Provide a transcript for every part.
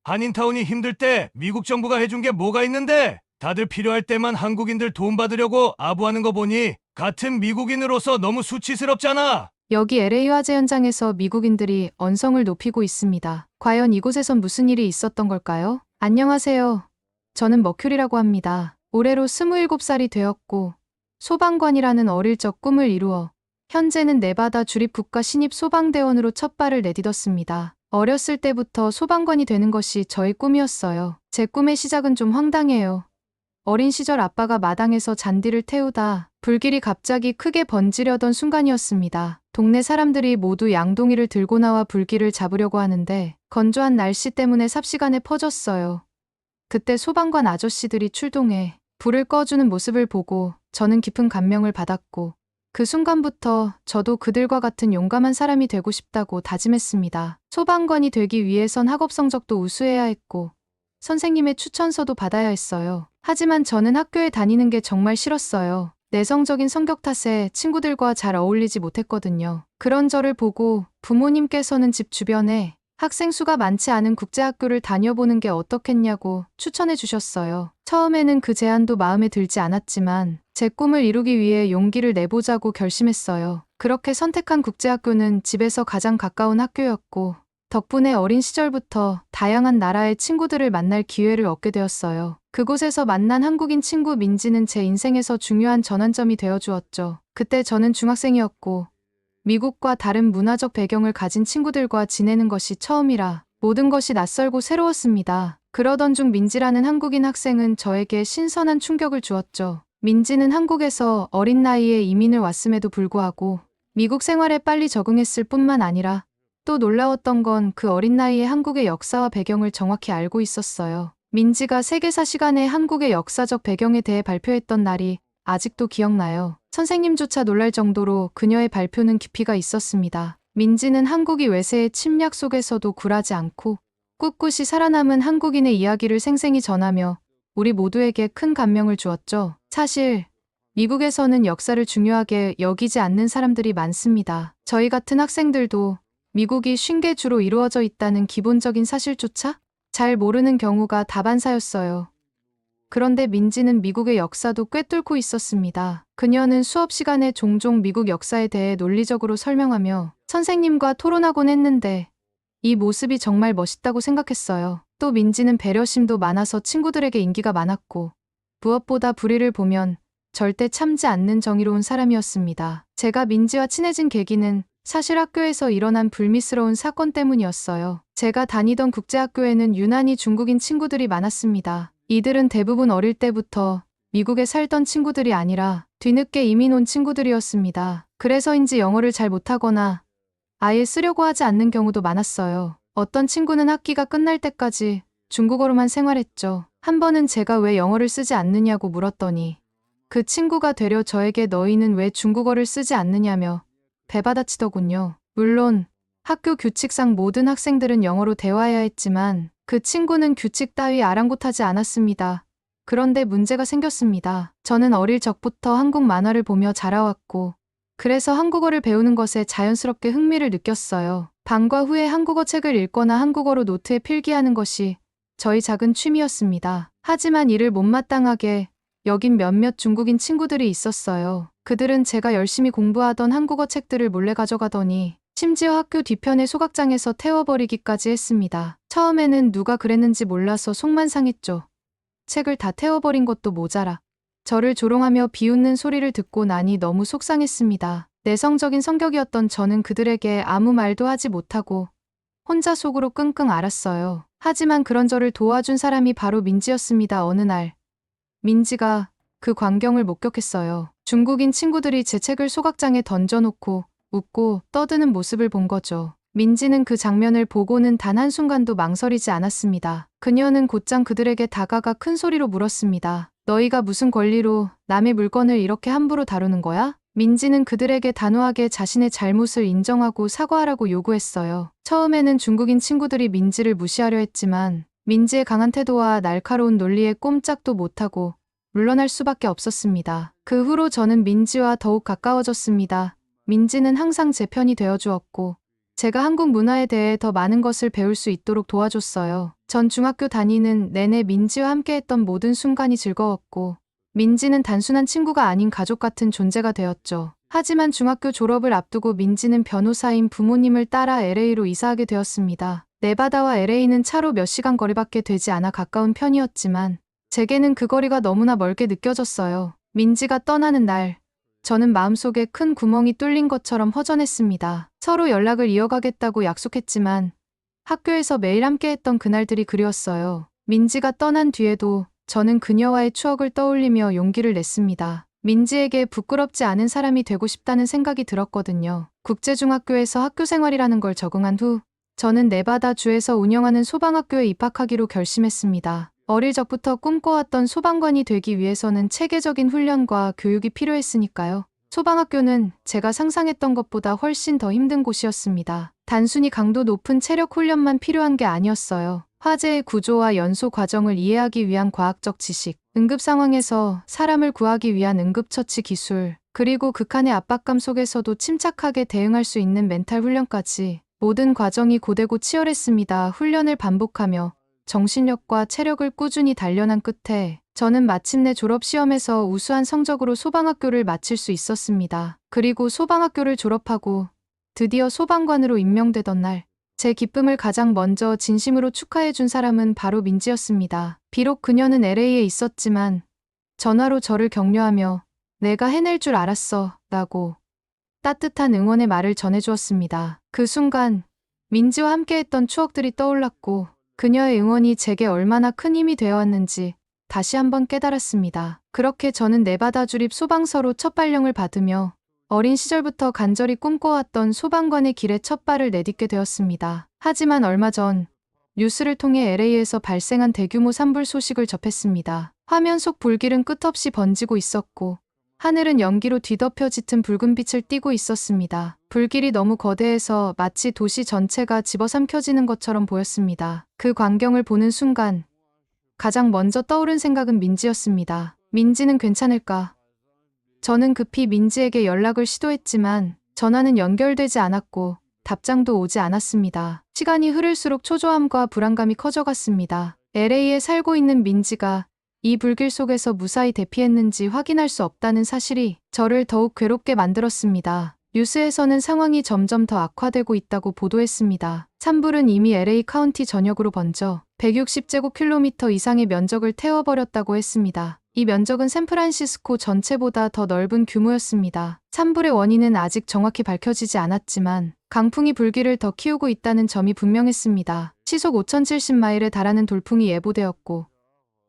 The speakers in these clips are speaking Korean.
한인타운이 힘들 때 미국 정부가 해준 게 뭐가 있는데? 다들 필요할 때만 한국인들 도움받으려고 아부하는 거 보니 같은 미국인으로서 너무 수치스럽잖아. 여기 LA 화재 현장에서 미국인들이 언성을 높이고 있습니다. 과연 이곳에선 무슨 일이 있었던 걸까요? 안녕하세요. 저는 머큐리라고 합니다. 올해로 27살이 되었고 소방관이라는 어릴 적 꿈을 이루어 현재는 네바다 주립국가 신입 소방대원으로 첫 발을 내딛었습니다. 어렸을 때부터 소방관이 되는 것이 저의 꿈이었어요. 제 꿈의 시작은 좀 황당해요. 어린 시절 아빠가 마당에서 잔디를 태우다 불길이 갑자기 크게 번지려던 순간이었습니다. 동네 사람들이 모두 양동이를 들고 나와 불길을 잡으려고 하는데 건조한 날씨 때문에 삽시간에 퍼졌어요. 그때 소방관 아저씨들이 출동해 불을 꺼주는 모습을 보고 저는 깊은 감명을 받았고 그 순간부터 저도 그들과 같은 용감한 사람이 되고 싶다고 다짐했습니다. 소방관이 되기 위해선 학업 성적도 우수해야 했고 선생님의 추천서도 받아야 했어요. 하지만 저는 학교에 다니는 게 정말 싫었어요. 내성적인 성격 탓에 친구들과 잘 어울리지 못했거든요. 그런 저를 보고 부모님께서는 집 주변에 학생 수가 많지 않은 국제학교를 다녀보는 게 어떻겠냐고 추천해 주셨어요. 처음에는 그 제안도 마음에 들지 않았지만 제 꿈을 이루기 위해 용기를 내보자고 결심했어요. 그렇게 선택한 국제학교는 집에서 가장 가까운 학교였고 덕분에 어린 시절부터 다양한 나라의 친구들을 만날 기회를 얻게 되었어요. 그곳에서 만난 한국인 친구 민지는 제 인생에서 중요한 전환점이 되어주었죠. 그때 저는 중학생이었고 미국과 다른 문화적 배경을 가진 친구들과 지내는 것이 처음이라 모든 것이 낯설고 새로웠습니다. 그러던 중 민지라는 한국인 학생은 저에게 신선한 충격을 주었죠. 민지는 한국에서 어린 나이에 이민을 왔음에도 불구하고 미국 생활에 빨리 적응했을 뿐만 아니라 또 놀라웠던 건 그 어린 나이에 한국의 역사와 배경을 정확히 알고 있었어요. 민지가 세계사 시간에 한국의 역사적 배경에 대해 발표했던 날이 아직도 기억나요. 선생님조차 놀랄 정도로 그녀의 발표는 깊이가 있었습니다. 민지는 한국이 외세의 침략 속에서도 굴하지 않고 꿋꿋이 살아남은 한국인의 이야기를 생생히 전하며 우리 모두에게 큰 감명을 주었죠. 사실 미국에서는 역사를 중요하게 여기지 않는 사람들이 많습니다. 저희 같은 학생들도 미국이 쉰 개 주로 이루어져 있다는 기본적인 사실조차 잘 모르는 경우가 다반사였어요. 그런데 민지는 미국의 역사도 꿰뚫고 있었습니다. 그녀는 수업 시간에 종종 미국 역사에 대해 논리적으로 설명하며 선생님과 토론하곤 했는데 이 모습이 정말 멋있다고 생각했어요. 또 민지는 배려심도 많아서 친구들에게 인기가 많았고 무엇보다 불의를 보면 절대 참지 않는 정의로운 사람이었습니다. 제가 민지와 친해진 계기는 사실 학교에서 일어난 불미스러운 사건 때문이었어요. 제가 다니던 국제학교에는 유난히 중국인 친구들이 많았습니다. 이들은 대부분 어릴 때부터 미국에 살던 친구들이 아니라 뒤늦게 이민 온 친구들이었습니다. 그래서인지 영어를 잘 못하거나 아예 쓰려고 하지 않는 경우도 많았어요. 어떤 친구는 학기가 끝날 때까지 중국어로만 생활했죠. 한 번은 제가 왜 영어를 쓰지 않느냐고 물었더니 그 친구가 되려 저에게 너희는 왜 중국어를 쓰지 않느냐며 배받아치더군요. 물론 학교 규칙상 모든 학생들은 영어로 대화해야 했지만 그 친구는 규칙 따위 아랑곳하지 않았습니다. 그런데 문제가 생겼습니다. 저는 어릴 적부터 한국 만화를 보며 자라왔고 그래서 한국어를 배우는 것에 자연스럽게 흥미를 느꼈어요. 방과 후에 한국어 책을 읽거나 한국어로 노트에 필기하는 것이 저희 작은 취미였습니다. 하지만 이를 못마땅하게 여긴 몇몇 중국인 친구들이 있었어요. 그들은 제가 열심히 공부하던 한국어 책들을 몰래 가져가더니 심지어 학교 뒤편의 소각장에서 태워버리기까지 했습니다. 처음에는 누가 그랬는지 몰라서 속만 상했죠. 책을 다 태워버린 것도 모자라 저를 조롱하며 비웃는 소리를 듣고 나니 너무 속상했습니다. 내성적인 성격이었던 저는 그들에게 아무 말도 하지 못하고 혼자 속으로 끙끙 앓았어요. 하지만 그런 저를 도와준 사람이 바로 민지였습니다. 어느 날 민지가 그 광경을 목격했어요. 중국인 친구들이 제 책을 소각장에 던져놓고 웃고 떠드는 모습을 본 거죠. 민지는 그 장면을 보고는 단 한순간도 망설이지 않았습니다. 그녀는 곧장 그들에게 다가가 큰 소리로 물었습니다. 너희가 무슨 권리로 남의 물건을 이렇게 함부로 다루는 거야? 민지는 그들에게 단호하게 자신의 잘못을 인정하고 사과하라고 요구했어요. 처음에는 중국인 친구들이 민지를 무시하려 했지만 민지의 강한 태도와 날카로운 논리에 꼼짝도 못하고 물러날 수밖에 없었습니다. 그 후로 저는 민지와 더욱 가까워졌습니다. 민지는 항상 제 편이 되어주었고 제가 한국 문화에 대해 더 많은 것을 배울 수 있도록 도와줬어요. 전 중학교 다니는 내내 민지와 함께했던 모든 순간이 즐거웠고, 민지는 단순한 친구가 아닌 가족 같은 존재가 되었죠. 하지만 중학교 졸업을 앞두고 민지는 변호사인 부모님을 따라 LA로 이사하게 되었습니다. 네바다와 LA는 차로 몇 시간 거리밖에 되지 않아 가까운 편이었지만, 제게는 그 거리가 너무나 멀게 느껴졌어요. 민지가 떠나는 날, 저는 마음속에 큰 구멍이 뚫린 것처럼 허전했습니다. 서로 연락을 이어가겠다고 약속했지만 학교에서 매일 함께했던 그날들이 그리웠어요. 민지가 떠난 뒤에도 저는 그녀와의 추억을 떠올리며 용기를 냈습니다. 민지에게 부끄럽지 않은 사람이 되고 싶다는 생각이 들었거든요. 국제중학교에서 학교 생활이라는 걸 적응한 후 저는 네바다 주에서 운영하는 소방학교에 입학하기로 결심했습니다. 어릴 적부터 꿈꿔왔던 소방관이 되기 위해서는 체계적인 훈련과 교육이 필요했으니까요. 소방학교는 제가 상상했던 것보다 훨씬 더 힘든 곳이었습니다. 단순히 강도 높은 체력 훈련만 필요한 게 아니었어요. 화재의 구조와 연소 과정을 이해하기 위한 과학적 지식, 응급 상황에서 사람을 구하기 위한 응급처치 기술, 그리고 극한의 압박감 속에서도 침착하게 대응할 수 있는 멘탈 훈련까지 모든 과정이 고되고 치열했습니다. 훈련을 반복하며 정신력과 체력을 꾸준히 단련한 끝에 저는 마침내 졸업시험에서 우수한 성적으로 소방학교를 마칠 수 있었습니다. 그리고 소방학교를 졸업하고 드디어 소방관으로 임명되던 날, 제 기쁨을 가장 먼저 진심으로 축하해준 사람은 바로 민지였습니다. 비록 그녀는 LA에 있었지만 전화로 저를 격려하며 내가 해낼 줄 알았어 라고 따뜻한 응원의 말을 전해주었습니다. 그 순간 민지와 함께했던 추억들이 떠올랐고 그녀의 응원이 제게 얼마나 큰 힘이 되어왔는지 다시 한번 깨달았습니다. 그렇게 저는 네바다 주립 소방서로 첫 발령을 받으며 어린 시절부터 간절히 꿈꿔왔던 소방관의 길에 첫 발을 내딛게 되었습니다. 하지만 얼마 전 뉴스를 통해 LA에서 발생한 대규모 산불 소식을 접했습니다. 화면 속 불길은 끝없이 번지고 있었고 하늘은 연기로 뒤덮여 짙은 붉은 빛을 띠고 있었습니다. 불길이 너무 거대해서 마치 도시 전체가 집어삼켜지는 것처럼 보였습니다. 그 광경을 보는 순간 가장 먼저 떠오른 생각은 민지였습니다. 민지는 괜찮을까? 저는 급히 민지에게 연락을 시도했지만 전화는 연결되지 않았고 답장도 오지 않았습니다. 시간이 흐를수록 초조함과 불안감이 커져갔습니다. LA에 살고 있는 민지가 이 불길 속에서 무사히 대피했는지 확인할 수 없다는 사실이 저를 더욱 괴롭게 만들었습니다. 뉴스에서는 상황이 점점 더 악화되고 있다고 보도했습니다. 산불은 이미 LA 카운티 전역으로 번져 160제곱킬로미터 이상의 면적을 태워버렸다고 했습니다. 이 면적은 샌프란시스코 전체보다 더 넓은 규모였습니다. 산불의 원인은 아직 정확히 밝혀지지 않았지만 강풍이 불길을 더 키우고 있다는 점이 분명했습니다. 시속 5,070마일에 달하는 돌풍이 예보되었고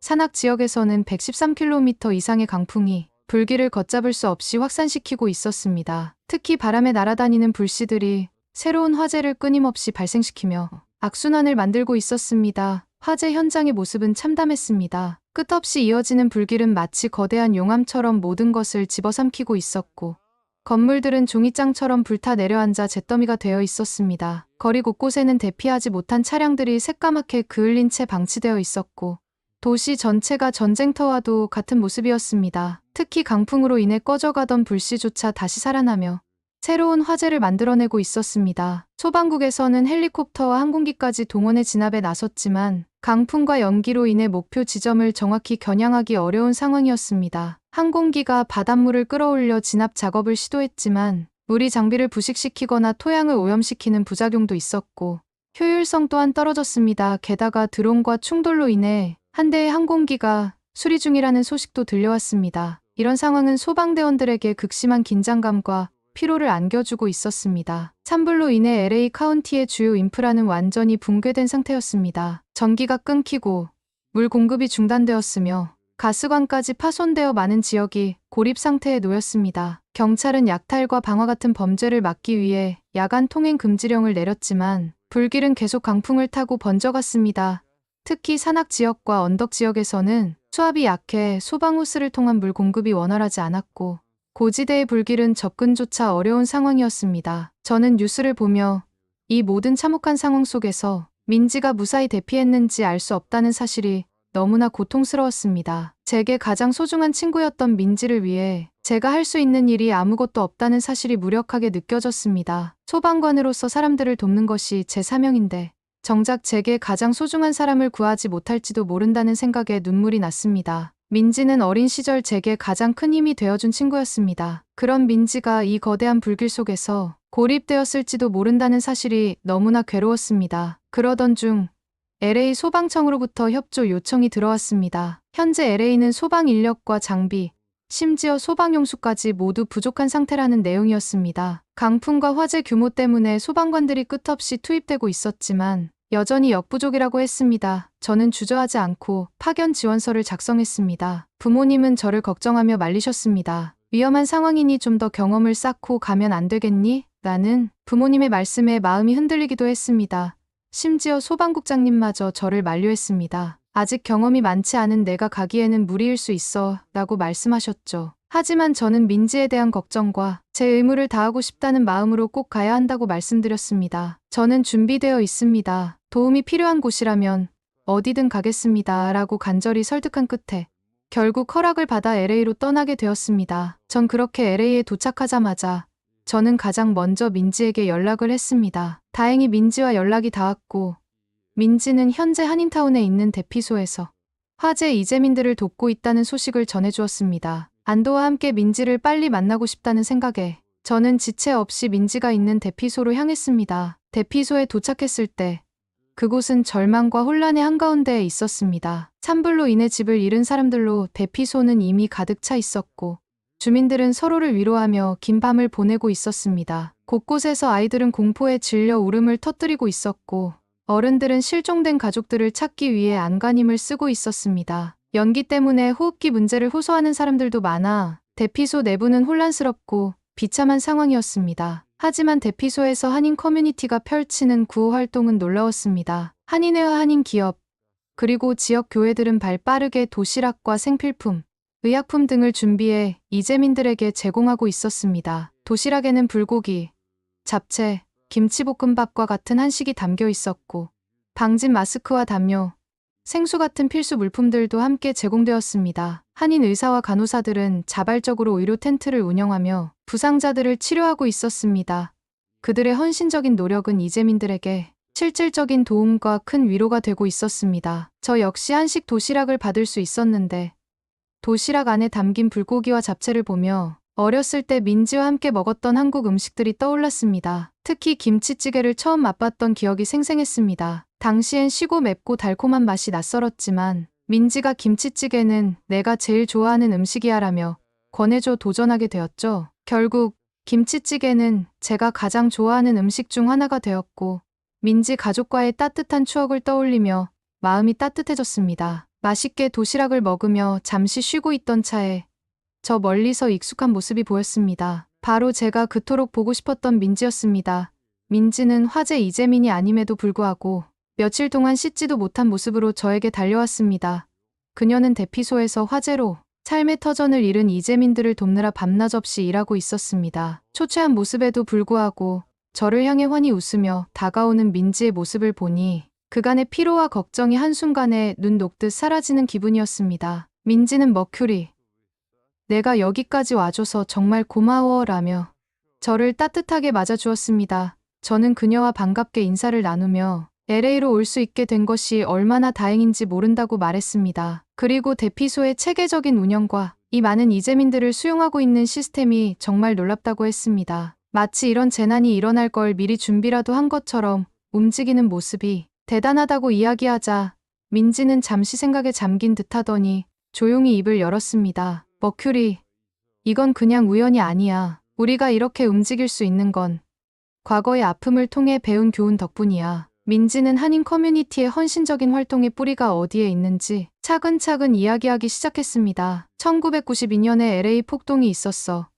산악 지역에서는 113km 이상의 강풍이 불길을 걷잡을 수 없이 확산시키고 있었습니다. 특히 바람에 날아다니는 불씨들이 새로운 화재를 끊임없이 발생시키며 악순환을 만들고 있었습니다. 화재 현장의 모습은 참담했습니다. 끝없이 이어지는 불길은 마치 거대한 용암처럼 모든 것을 집어삼키고 있었고 건물들은 종이장처럼 불타 내려앉아 잿더미가 되어 있었습니다. 거리 곳곳에는 대피하지 못한 차량들이 새까맣게 그을린 채 방치되어 있었고 도시 전체가 전쟁터와도 같은 모습이었습니다. 특히 강풍으로 인해 꺼져가던 불씨조차 다시 살아나며 새로운 화재를 만들어내고 있었습니다. 소방국에서는 헬리콥터와 항공기까지 동원해 진압에 나섰지만 강풍과 연기로 인해 목표 지점을 정확히 겨냥하기 어려운 상황이었습니다. 항공기가 바닷물을 끌어올려 진압 작업을 시도했지만 물이 장비를 부식시키거나 토양을 오염시키는 부작용도 있었고 효율성 또한 떨어졌습니다. 게다가 드론과 충돌로 인해 한 대의 항공기가 수리 중이라는 소식도 들려왔습니다. 이런 상황은 소방대원들에게 극심한 긴장감과 피로를 안겨주고 있었습니다. 산불로 인해 LA 카운티의 주요 인프라는 완전히 붕괴된 상태였습니다. 전기가 끊기고 물 공급이 중단되었으며 가스관까지 파손되어 많은 지역이 고립 상태에 놓였습니다. 경찰은 약탈과 방화 같은 범죄를 막기 위해 야간 통행 금지령을 내렸지만 불길은 계속 강풍을 타고 번져갔습니다. 특히 산악 지역과 언덕 지역에서는 수압이 약해 소방호스를 통한 물 공급이 원활하지 않았고 고지대의 불길은 접근조차 어려운 상황이었습니다. 저는 뉴스를 보며 이 모든 참혹한 상황 속에서 민지가 무사히 대피했는지 알 수 없다는 사실이 너무나 고통스러웠습니다. 제게 가장 소중한 친구였던 민지를 위해 제가 할 수 있는 일이 아무것도 없다는 사실이 무력하게 느껴졌습니다. 소방관으로서 사람들을 돕는 것이 제 사명인데 정작 제게 가장 소중한 사람을 구하지 못할지도 모른다는 생각에 눈물이 났습니다. 민지는 어린 시절 제게 가장 큰 힘이 되어준 친구였습니다. 그런 민지가 이 거대한 불길 속에서 고립되었을지도 모른다는 사실이 너무나 괴로웠습니다. 그러던 중 LA 소방청으로부터 협조 요청이 들어왔습니다. 현재 LA는 소방 인력과 장비, 심지어 소방용수까지 모두 부족한 상태라는 내용이었습니다. 강풍과 화재 규모 때문에 소방관들이 끝없이 투입되고 있었지만 여전히 역부족이라고 했습니다. 저는 주저하지 않고 파견 지원서를 작성했습니다. 부모님은 저를 걱정하며 말리셨습니다. 위험한 상황이니 좀 더 경험을 쌓고 가면 안 되겠니? 나는 부모님의 말씀에 마음이 흔들리기도 했습니다. 심지어 소방국장님마저 저를 만류했습니다. 아직 경험이 많지 않은 내가 가기에는 무리일 수 있어 라고 말씀하셨죠. 하지만 저는 민지에 대한 걱정과 제 의무를 다하고 싶다는 마음으로 꼭 가야 한다고 말씀드렸습니다. 저는 준비되어 있습니다. 도움이 필요한 곳이라면 어디든 가겠습니다. 라고 간절히 설득한 끝에 결국 허락을 받아 LA로 떠나게 되었습니다. 전 그렇게 LA에 도착하자마자 저는 가장 먼저 민지에게 연락을 했습니다. 다행히 민지와 연락이 닿았고 민지는 현재 한인타운에 있는 대피소에서 화재 이재민들을 돕고 있다는 소식을 전해주었습니다. 안도와 함께 민지를 빨리 만나고 싶다는 생각에 저는 지체 없이 민지가 있는 대피소로 향했습니다. 대피소에 도착했을 때 그곳은 절망과 혼란의 한가운데에 있었습니다. 산불로 인해 집을 잃은 사람들로 대피소는 이미 가득 차 있었고 주민들은 서로를 위로하며 긴 밤을 보내고 있었습니다. 곳곳에서 아이들은 공포에 질려 울음을 터뜨리고 있었고 어른들은 실종된 가족들을 찾기 위해 안간힘을 쓰고 있었습니다. 연기 때문에 호흡기 문제를 호소하는 사람들도 많아 대피소 내부는 혼란스럽고 비참한 상황이었습니다. 하지만 대피소에서 한인 커뮤니티가 펼치는 구호 활동은 놀라웠습니다. 한인회와 한인 기업, 그리고 지역 교회들은 발빠르게 도시락과 생필품, 의약품 등을 준비해 이재민들에게 제공하고 있었습니다. 도시락에는 불고기, 잡채, 김치볶음밥과 같은 한식이 담겨 있었고 방진 마스크와 담요, 생수 같은 필수 물품들도 함께 제공되었습니다. 한인 의사와 간호사들은 자발적으로 의료 텐트를 운영하며 부상자들을 치료하고 있었습니다. 그들의 헌신적인 노력은 이재민들에게 실질적인 도움과 큰 위로가 되고 있었습니다. 저 역시 한식 도시락을 받을 수 있었는데 도시락 안에 담긴 불고기와 잡채를 보며 어렸을 때 민지와 함께 먹었던 한국 음식들이 떠올랐습니다. 특히 김치찌개를 처음 맛봤던 기억이 생생했습니다. 당시엔 시고 맵고 달콤한 맛이 낯설었지만 민지가 김치찌개는 내가 제일 좋아하는 음식이야라며 권해줘 도전하게 되었죠. 결국 김치찌개는 제가 가장 좋아하는 음식 중 하나가 되었고 민지 가족과의 따뜻한 추억을 떠올리며 마음이 따뜻해졌습니다. 맛있게 도시락을 먹으며 잠시 쉬고 있던 차에 저 멀리서 익숙한 모습이 보였습니다. 바로 제가 그토록 보고 싶었던 민지였습니다. 민지는 화재 이재민이 아님에도 불구하고 며칠 동안 씻지도 못한 모습으로 저에게 달려왔습니다. 그녀는 대피소에서 화재로 삶의 터전을 잃은 이재민들을 돕느라 밤낮 없이 일하고 있었습니다. 초췌한 모습에도 불구하고 저를 향해 환히 웃으며 다가오는 민지의 모습을 보니 그간의 피로와 걱정이 한순간에 눈 녹듯 사라지는 기분이었습니다. 민지는 머큐리, 내가 여기까지 와줘서 정말 고마워 라며 저를 따뜻하게 맞아주었습니다. 저는 그녀와 반갑게 인사를 나누며 LA로 올 수 있게 된 것이 얼마나 다행인지 모른다고 말했습니다. 그리고 대피소의 체계적인 운영과 이 많은 이재민들을 수용하고 있는 시스템이 정말 놀랍다고 했습니다. 마치 이런 재난이 일어날 걸 미리 준비라도 한 것처럼 움직이는 모습이 대단하다고 이야기하자 민지는 잠시 생각에 잠긴 듯하더니 조용히 입을 열었습니다. 머큐리, 이건 그냥 우연이 아니야. 우리가 이렇게 움직일 수 있는 건 과거의 아픔을 통해 배운 교훈 덕분이야. 민지는 한인 커뮤니티의 헌신적인 활동의 뿌리가 어디에 있는지 차근차근 이야기하기 시작했습니다. 1992년에 LA 폭동이 있었어.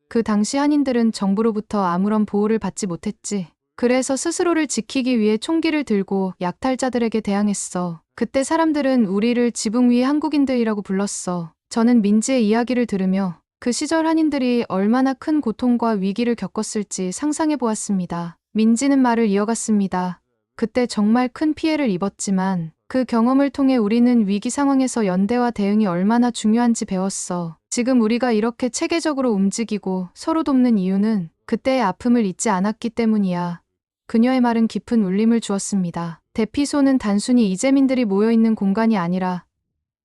그 당시 한인들은 정부로부터 아무런 보호를 받지 못했지. 그래서 스스로를 지키기 위해 총기를 들고 약탈자들에게 대항했어. 그때 사람들은 우리를 지붕 위의 한국인들이라고 불렀어. 저는 민지의 이야기를 들으며 그 시절 한인들이 얼마나 큰 고통과 위기를 겪었을지 상상해 보았습니다. 민지는 말을 이어갔습니다. 그때 정말 큰 피해를 입었지만 그 경험을 통해 우리는 위기 상황에서 연대와 대응이 얼마나 중요한지 배웠어. 지금 우리가 이렇게 체계적으로 움직이고 서로 돕는 이유는 그때의 아픔을 잊지 않았기 때문이야. 그녀의 말은 깊은 울림을 주었습니다. 대피소는 단순히 이재민들이 모여있는 공간이 아니라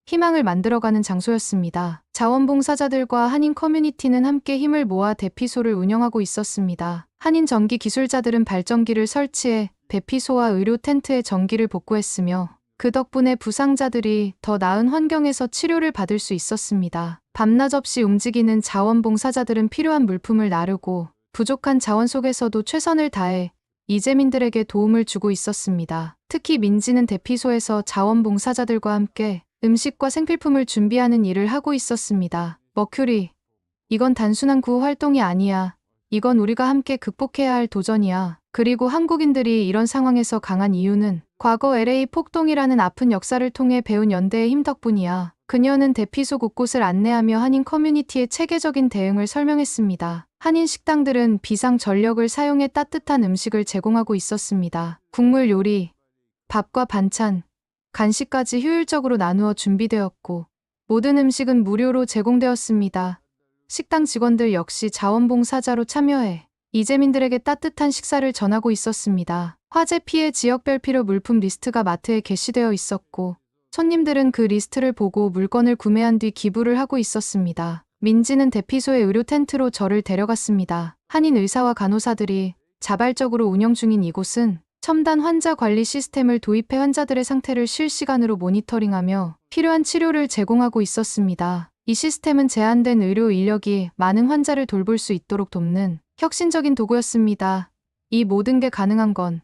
희망을 만들어가는 장소였습니다. 자원봉사자들과 한인 커뮤니티는 함께 힘을 모아 대피소를 운영하고 있었습니다. 한인 전기 기술자들은 발전기를 설치해 대피소와 의료 텐트에 전기를 복구했으며 그 덕분에 부상자들이 더 나은 환경에서 치료를 받을 수 있었습니다. 밤낮 없이 움직이는 자원봉사자들은 필요한 물품을 나르고 부족한 자원 속에서도 최선을 다해 이재민들에게 도움을 주고 있었습니다. 특히 민지는 대피소에서 자원봉사자들과 함께 음식과 생필품을 준비하는 일을 하고 있었습니다. 머큐리, 이건 단순한 구호 활동이 아니야. 이건 우리가 함께 극복해야 할 도전이야. 그리고 한국인들이 이런 상황에서 강한 이유는 과거 LA 폭동이라는 아픈 역사를 통해 배운 연대의 힘 덕분이야. 그녀는 대피소 곳곳을 안내하며 한인 커뮤니티의 체계적인 대응을 설명했습니다. 한인 식당들은 비상 전력을 사용해 따뜻한 음식을 제공하고 있었습니다. 국물 요리, 밥과 반찬, 간식까지 효율적으로 나누어 준비되었고 모든 음식은 무료로 제공되었습니다. 식당 직원들 역시 자원봉사자로 참여해 이재민들에게 따뜻한 식사를 전하고 있었습니다. 화재 피해 지역별 필요 물품 리스트가 마트에 게시되어 있었고 손님들은 그 리스트를 보고 물건을 구매한 뒤 기부를 하고 있었습니다. 민지는 대피소의 의료 텐트로 저를 데려갔습니다. 한인 의사와 간호사들이 자발적으로 운영 중인 이곳은 첨단 환자 관리 시스템을 도입해 환자들의 상태를 실시간으로 모니터링하며 필요한 치료를 제공하고 있었습니다. 이 시스템은 제한된 의료 인력이 많은 환자를 돌볼 수 있도록 돕는 혁신적인 도구였습니다. 이 모든 게 가능한 건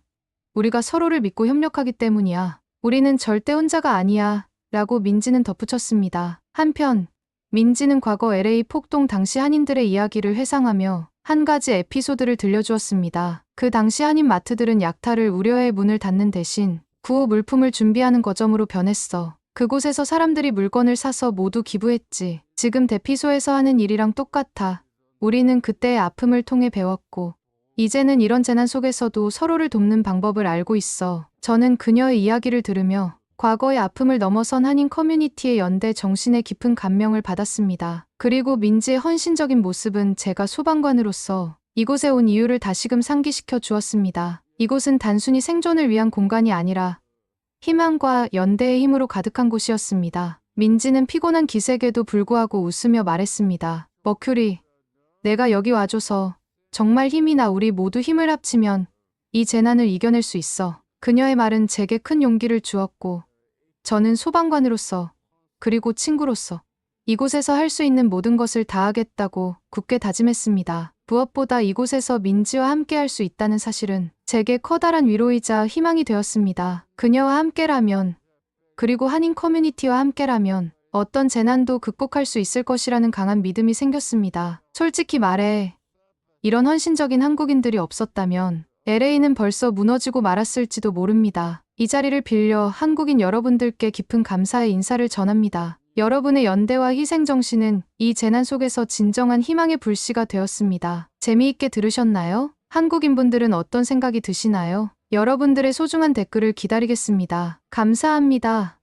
우리가 서로를 믿고 협력하기 때문이야. 우리는 절대 혼자가 아니야. 라고 민지는 덧붙였습니다. 한편 민지는 과거 LA 폭동 당시 한인들의 이야기를 회상하며 한 가지 에피소드를 들려주었습니다. 그 당시 한인 마트들은 약탈을 우려해 문을 닫는 대신 구호 물품을 준비하는 거점으로 변했어. 그곳에서 사람들이 물건을 사서 모두 기부했지. 지금 대피소에서 하는 일이랑 똑같아. 우리는 그때의 아픔을 통해 배웠고 이제는 이런 재난 속에서도 서로를 돕는 방법을 알고 있어. 저는 그녀의 이야기를 들으며 과거의 아픔을 넘어선 한인 커뮤니티의 연대 정신에 깊은 감명을 받았습니다. 그리고 민지의 헌신적인 모습은 제가 소방관으로서 이곳에 온 이유를 다시금 상기시켜 주었습니다. 이곳은 단순히 생존을 위한 공간이 아니라 희망과 연대의 힘으로 가득한 곳이었습니다. 민지는 피곤한 기색에도 불구하고 웃으며 말했습니다. 머큐리, 내가 여기 와줘서 정말 힘이 나. 우리 모두 힘을 합치면 이 재난을 이겨낼 수 있어. 그녀의 말은 제게 큰 용기를 주었고 저는 소방관으로서 그리고 친구로서 이곳에서 할 수 있는 모든 것을 다하겠다고 굳게 다짐했습니다. 무엇보다 이곳에서 민지와 함께 할 수 있다는 사실은 제게 커다란 위로이자 희망이 되었습니다. 그녀와 함께라면 그리고 한인 커뮤니티와 함께라면 어떤 재난도 극복할 수 있을 것이라는 강한 믿음이 생겼습니다. 솔직히 말해 이런 헌신적인 한국인들이 없었다면 LA는 벌써 무너지고 말았을지도 모릅니다. 이 자리를 빌려 한국인 여러분들께 깊은 감사의 인사를 전합니다. 여러분의 연대와 희생정신은 이 재난 속에서 진정한 희망의 불씨가 되었습니다. 재미있게 들으셨나요? 한국인분들은 어떤 생각이 드시나요? 여러분들의 소중한 댓글을 기다리겠습니다. 감사합니다.